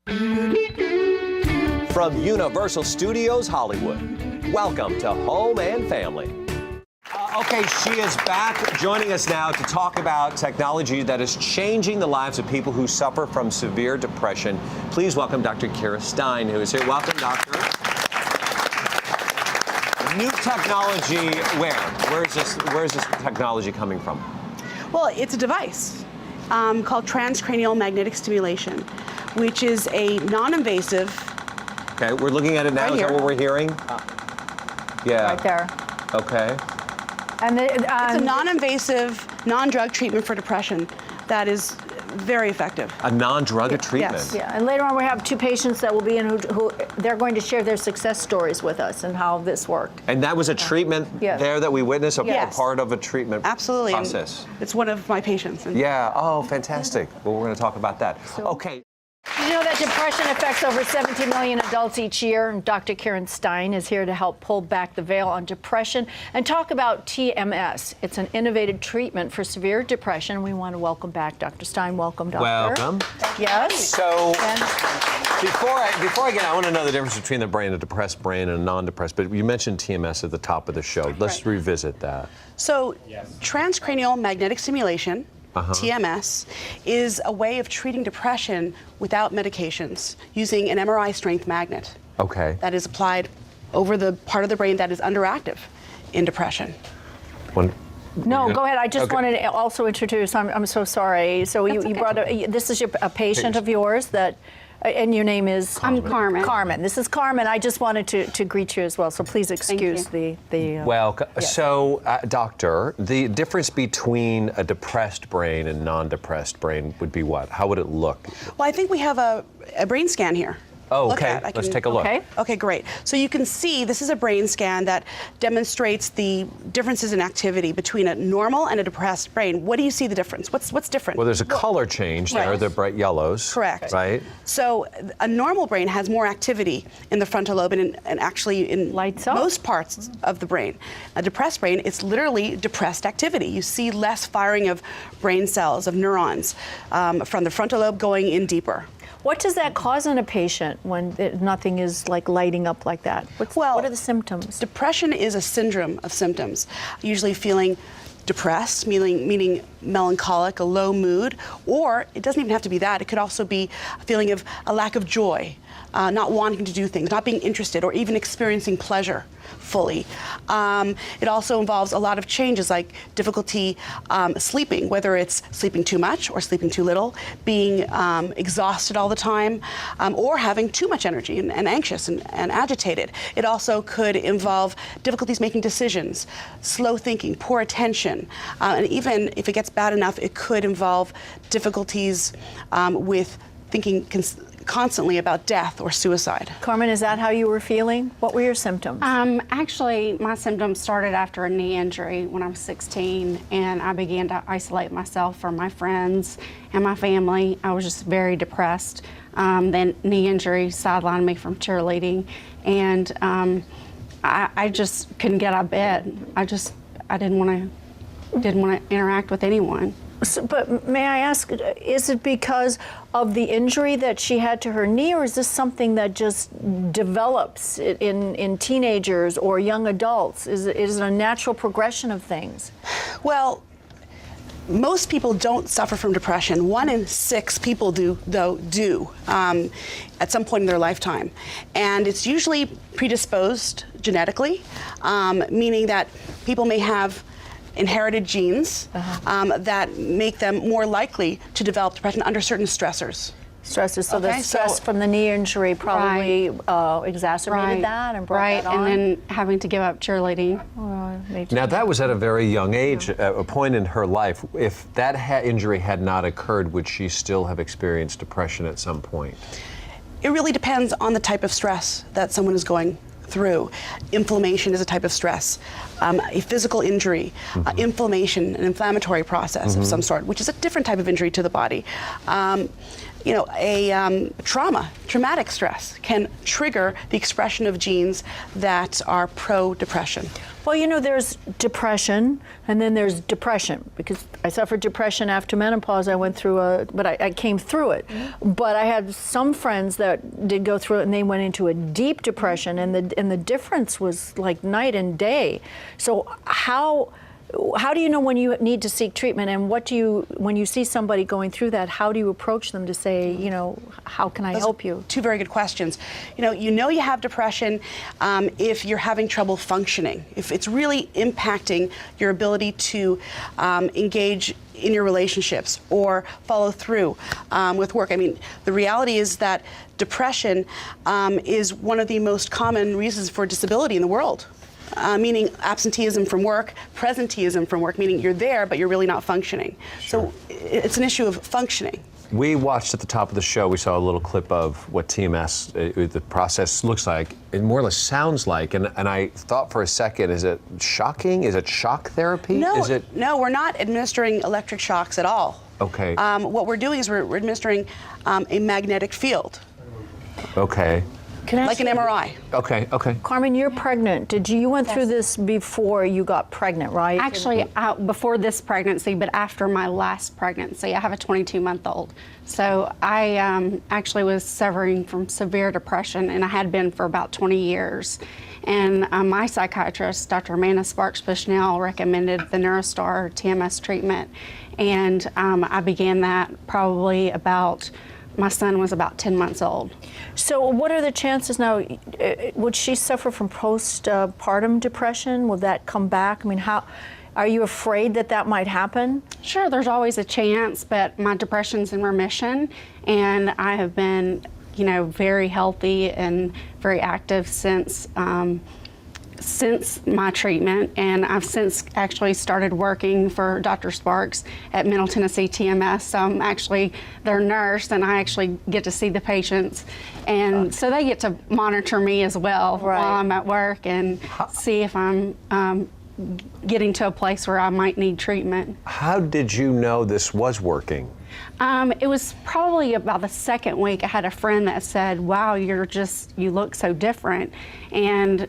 From Universal Studios Hollywood, welcome to Home and Family. Okay, she is back joining us now to talk about technology that is changing the lives of people who suffer from severe depression. Please welcome Dr. Stein, who is here. Welcome, doctor. New technology where? Where is this technology coming from? Well, it's a device called transcranial magnetic stimulation, which is a non-invasive. Okay, we're looking at it now. Right is that here. what we're hearing? Yeah. Right there. Okay. And It's a non-invasive, non-drug treatment for depression that is very effective. A non-drug treatment. Yes. yeah, and later on we have two patients that will be in who they're going to share their success stories with us and how this worked. And that was a treatment Yes. there that we witnessed, a Yes. part of a treatment Absolutely. And process. it's one of my patients. And Yeah, oh, fantastic. Well, we're going to talk about that. Okay. You know that depression affects over 70 million adults each year, and Dr. Stein is here to help pull back the veil on depression and talk about TMS. It's an innovative treatment for severe depression. We want to welcome back Dr. Stein. Welcome, doctor. Welcome. Yes. So, before I get, I want to know the difference between the brain, a depressed brain and a non-depressed. But you mentioned TMS at the top of the show. Let's revisit that. So, transcranial magnetic stimulation, TMS, is a way of treating depression without medications using an MRI strength magnet. Okay. That is applied over the part of the brain that is underactive in depression. No, go ahead. I just Okay. wanted to also introduce. I'm so sorry. So you brought this is a patient of yours that. And your name is? I'm Carmen. Carmen. This is Carmen. I just wanted to greet you as well, so please excuse the Well, yes. so, doctor, the difference between a depressed brain and non-depressed brain would be what? How would it look? Well, I think we have a brain scan here. Oh, Look okay. at. Let's take a look. Okay. Okay, great. So you can see this is a brain scan that demonstrates the differences in activity between a normal and a depressed brain. What do you see the difference? What's different? Well, there's a color change there, Right. the bright yellows. Correct. Right? So a normal brain has more activity in the frontal lobe and actually in Lights up. most parts of the brain. A depressed brain, it's literally depressed activity. You see less firing of brain cells, of neurons, from the frontal lobe going in deeper. What does that cause in a patient when nothing is like lighting up like that? What are the symptoms? Depression is a syndrome of symptoms, usually feeling depressed, meaning melancholic, a low mood, or it doesn't even have to be that. It could also be a feeling of a lack of joy, not wanting to do things, not being interested, or even experiencing pleasure fully. It also involves a lot of changes like difficulty sleeping, whether it's sleeping too much or sleeping too little, being exhausted all the time, or having too much energy and anxious and agitated. It also could involve difficulties making decisions, slow thinking, poor attention, and even if it gets bad enough, it could involve difficulties with thinking constantly about death or suicide. Carmen, is that how you were feeling? What were your symptoms? Actually, my symptoms started after a knee injury when I was 16, and I began to isolate myself from my friends and my family. I was just very depressed. Then knee injury sidelined me from cheerleading, and I just couldn't get out of bed. I didn't want to interact with anyone. But may I ask, is it because of the injury that she had to her knee, or is this something that just develops in teenagers or young adults? Is it a natural progression of things? Well, most people don't suffer from depression. 1 in 6 people do at some point in their lifetime. And it's usually predisposed genetically, meaning that people may have inherited genes that make them more likely to develop depression under certain stressors. Stresses. So the Okay, stress from the knee injury probably exacerbated that and brought that on. and then having to give up cheerleading. Now, that was at a very young age, a point in her life. If that injury had not occurred, would she still have experienced depression at some point? It really depends on the type of stress that someone is going through. Inflammation is a type of stress. A physical injury, inflammation, an inflammatory process of some sort, which is a different type of injury to the body. traumatic stress can trigger the expression of genes that are pro-depression. Well, there's depression, and then there's depression, because I suffered depression after menopause. I went through but I came through it. But I had some friends that did go through it, and they went into a deep depression, and the difference was like night and day. So how do you know when you need to seek treatment, and when you see somebody going through that, how do you approach them to say, how can I help you? Two very good questions. You have depression if you're having trouble functioning, if it's really impacting your ability to engage in your relationships or follow through with work. I mean, the reality is that depression is one of the most common reasons for disability in the world. Meaning absenteeism from work, presenteeism from work, meaning you're there but you're really not functioning. Sure. So it's an issue of functioning. We watched at the top of the show, we saw a little clip of what TMS, the process looks like, it more or less sounds like, and I thought for a second, is it shocking? Is it shock therapy? No, we're not administering electric shocks at all. Okay. What we're doing is we're administering a magnetic field. Okay. Like an MRI. Okay. Carmen, you're pregnant. You went through this before you got pregnant, right? Actually, before this pregnancy, but after my last pregnancy. I have a 22-month-old. So I actually was suffering from severe depression, and I had been for about 20 years. And my psychiatrist, Dr. Amanda Sparks-Bushnell, recommended the NeuroStar TMS treatment. And I began that probably my son was about 10 months old. So what are the chances now? Would she suffer from postpartum depression? Will that come back? I mean, are you afraid that might happen? Sure, there's always a chance, but my depression's in remission, and I have been, very healthy and very active since my treatment, and I've since actually started working for Dr. Sparks at Middle Tennessee TMS. So I'm actually their nurse, and I actually get to see the patients, and so they get to monitor me as well while I'm at work and see if I'm getting to a place where I might need treatment. How did you know this was working? It was probably about the second week. I had a friend that said, "Wow, you look so different," and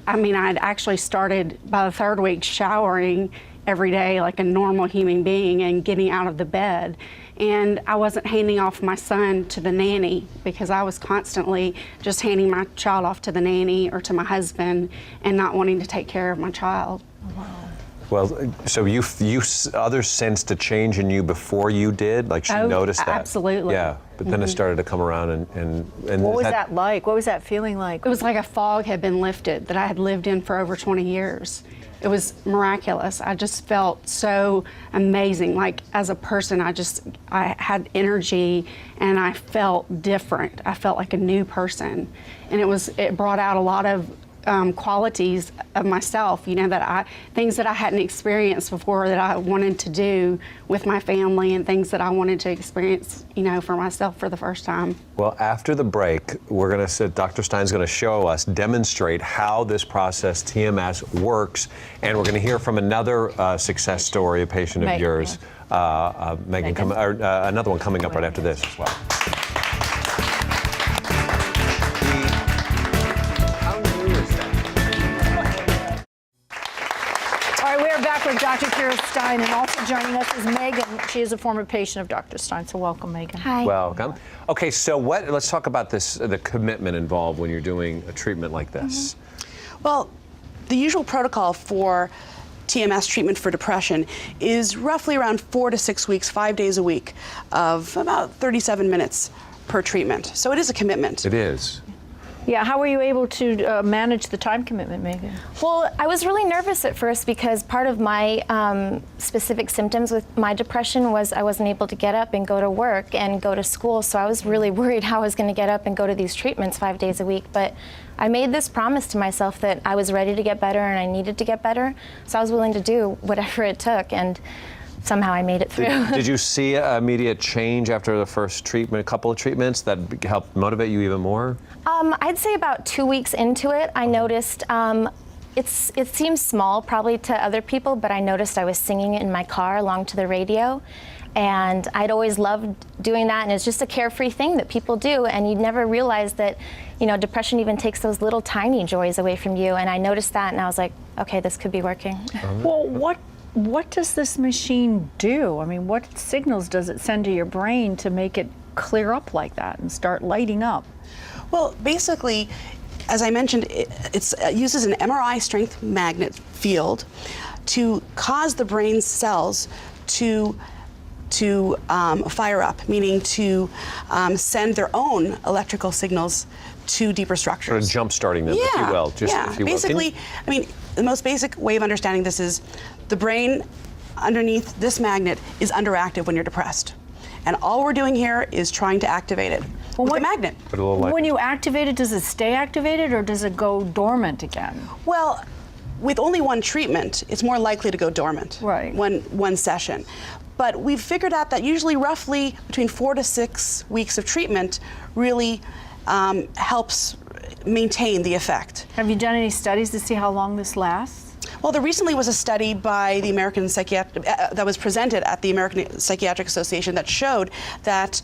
I mean, I'd actually started by the third week showering every day like a normal human being and getting out of the bed. And I wasn't handing off my son to the nanny because I was constantly just handing my child off to the nanny or to my husband and not wanting to take care of my child. Wow. Well, so others sensed a change in you before you did? Like she noticed that? Absolutely. Yeah, but then it started to come around and what was that like? What was that feeling like? It was like a fog had been lifted that I had lived in for over 20 years. It was miraculous. I just felt so amazing. Like as a person, I had energy and I felt different. I felt like a new person. And it brought out a lot of qualities of myself, things that I hadn't experienced before that I wanted to do with my family and things that I wanted to experience, for myself for the first time. Well, after the break, Dr. Stein's going to demonstrate how this process, TMS, works, and we're going to hear from another success story, a patient of yours, Megan, another one coming up right after this as well. With Dr. Stein, and also joining us is Megan. She is a former patient of Dr. Stein, so welcome, Megan. Hi. Welcome. Okay, so let's talk about the commitment involved when you're doing a treatment like this. Well, the usual protocol for TMS treatment for depression is roughly around 4 to 6 weeks, 5 days a week, of about 37 minutes per treatment. So it is a commitment. It is. Yeah, how were you able to manage the time commitment, Megan? Well, I was really nervous at first because part of my specific symptoms with my depression was I wasn't able to get up and go to work and go to school. So I was really worried how I was going to get up and go to these treatments 5 days a week. But I made this promise to myself that I was ready to get better and I needed to get better. So I was willing to do whatever it took. And somehow I made it through. Did you see an immediate change after the first treatment, a couple of treatments that helped motivate you even more? I'd say about 2 weeks into it, I noticed, it seems small probably to other people, but I noticed I was singing in my car along to the radio. And I'd always loved doing that, and it's just a carefree thing that people do, and you'd never realize that, you know, depression even takes those little tiny joys away from you. And I noticed that, and I was like, okay, this could be working. Well, what does this machine do? I mean, what signals does it send to your brain to make it clear up like that and start lighting up? Well, basically, as I mentioned, it uses an MRI strength magnet field to cause the brain's cells to fire up, meaning to send their own electrical signals to deeper structures. Sort of jump-starting them, if you will. If you will. Basically, I mean, the most basic way of understanding this is the brain underneath this magnet is underactive when you're depressed. And all we're doing here is trying to activate it with the magnet. When you activate it, does it stay activated or does it go dormant again? Well, with only one treatment, it's more likely to go dormant. Right. One session. But we've figured out that usually roughly between 4 to 6 weeks of treatment really helps maintain the effect. Have you done any studies to see how long this lasts? Well, there recently was a study by the American that was presented at the American Psychiatric Association that showed that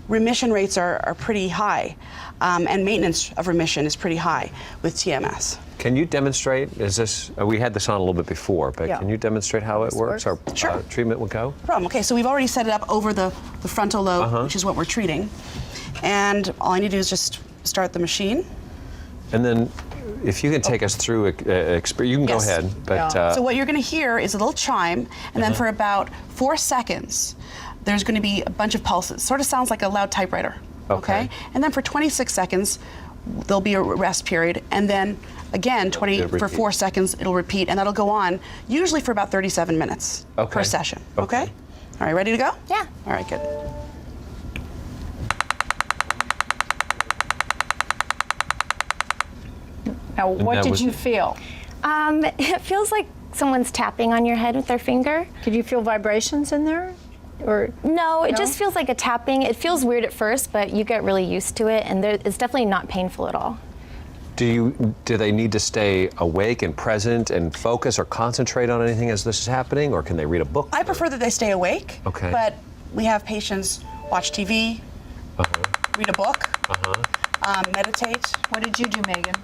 remission rates are pretty high, and maintenance of remission is pretty high with TMS. Can you demonstrate, is this, we had this on a little bit before, but can you demonstrate how it works? Our treatment will go? No problem. Okay, so we've already set it up over the frontal lobe, which is what we're treating. And all I need to do is just start the machine. And then if you can take us through, you can go ahead. But, so what you're going to hear is a little chime, and then for about 4 seconds, there's going to be a bunch of pulses. Sort of sounds like a loud typewriter. Okay? And then for 26 seconds, there'll be a rest period, and then again, for 4 seconds, it'll repeat, and that'll go on, usually for about 37 minutes per session. Okay? All right, ready to go? Yeah. All right, good. Now, what did you feel? It feels like someone's tapping on your head with their finger. Could you feel vibrations in there? Or no, it just feels like a tapping. It feels weird at first, but you get really used to it, and it's definitely not painful at all. Do they need to stay awake and present and focus or concentrate on anything as this is happening, or can they read a book? I prefer that they stay awake. Okay. But we have patients watch TV, read a book, meditate. What did you do, Megan?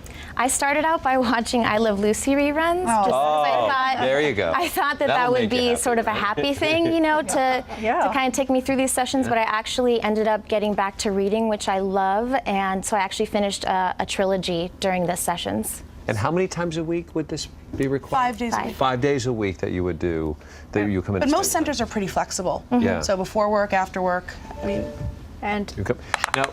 I started out by watching I Love Lucy reruns. Just because I thought, there you go. I thought that would be sort of a happy thing, you know, to kind of take me through these sessions. But I actually ended up getting back to reading, which I love, and so I actually finished a trilogy during the sessions. And how many times a week would this be required? 5 days a week. 5 days a week that you would do, that you come in. But most centers are pretty flexible. Yeah. So before work, after work, I mean. And now,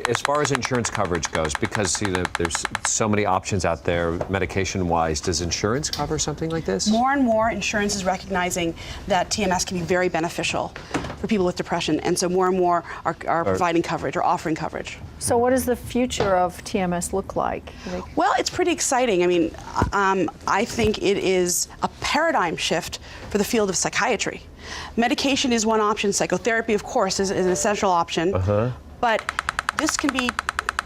as far as insurance coverage goes, because there's so many options out there, medication-wise, does insurance cover something like this? More and more insurance is recognizing that TMS can be very beneficial for people with depression, and so more and more are providing coverage or offering coverage. so what does the future of TMS look like? Well, it's pretty exciting. I mean, I think it is a paradigm shift for the field of psychiatry. Medication is one option. Psychotherapy, of course, is an essential option. But this can be,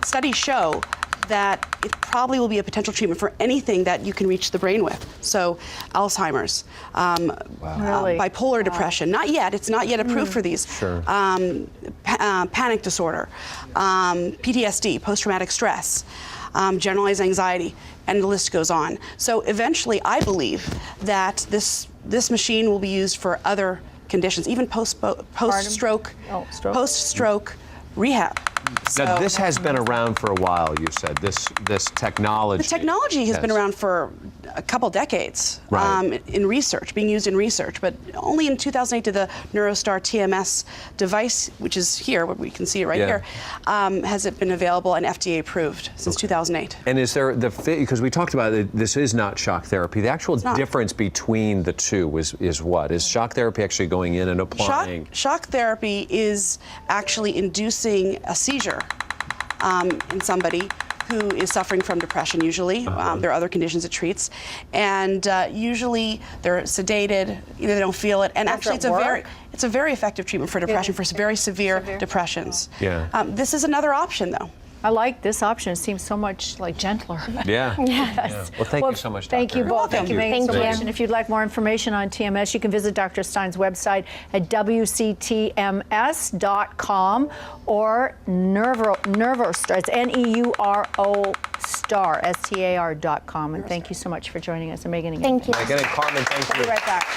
studies show that it probably will be a potential treatment for anything that you can reach the brain with. So Alzheimer's, bipolar depression, not yet, it's not yet approved for these. Panic disorder, PTSD, post-traumatic stress, generalized anxiety, and the list goes on. So eventually, I believe that this machine will be used for other conditions, even post-stroke rehab. Now, this has been around for a while, you said, this technology. The technology has been around for a couple decades in research, being used in research, but only in 2008 did the NeuroStar TMS device, which is here, what we can see it right here, has it been available and FDA approved since 2008. And is there because we talked about it, this is not shock therapy. The actual difference between the two is what? Is shock therapy actually going in and applying? Shock therapy is actually inducing a seizure in somebody who is suffering from depression, usually. There are other conditions it treats. And usually they're sedated, either they don't feel it. And actually it's a very effective treatment for depression, for very severe depressions. This is another option, though. I like this option. It seems so much like gentler. Yeah. Yes. Well, thank you so much, Doctor. Thank you both. Thank you Thank so you. much. And if you'd like more information on TMS, you can visit Dr. Stein's website at wctms.com or Neurostar. It's Neuro star, STAR.com. And thank you so much for joining us. And Megan again. Thank you. Megan and Carmen, thank you. We'll be right back.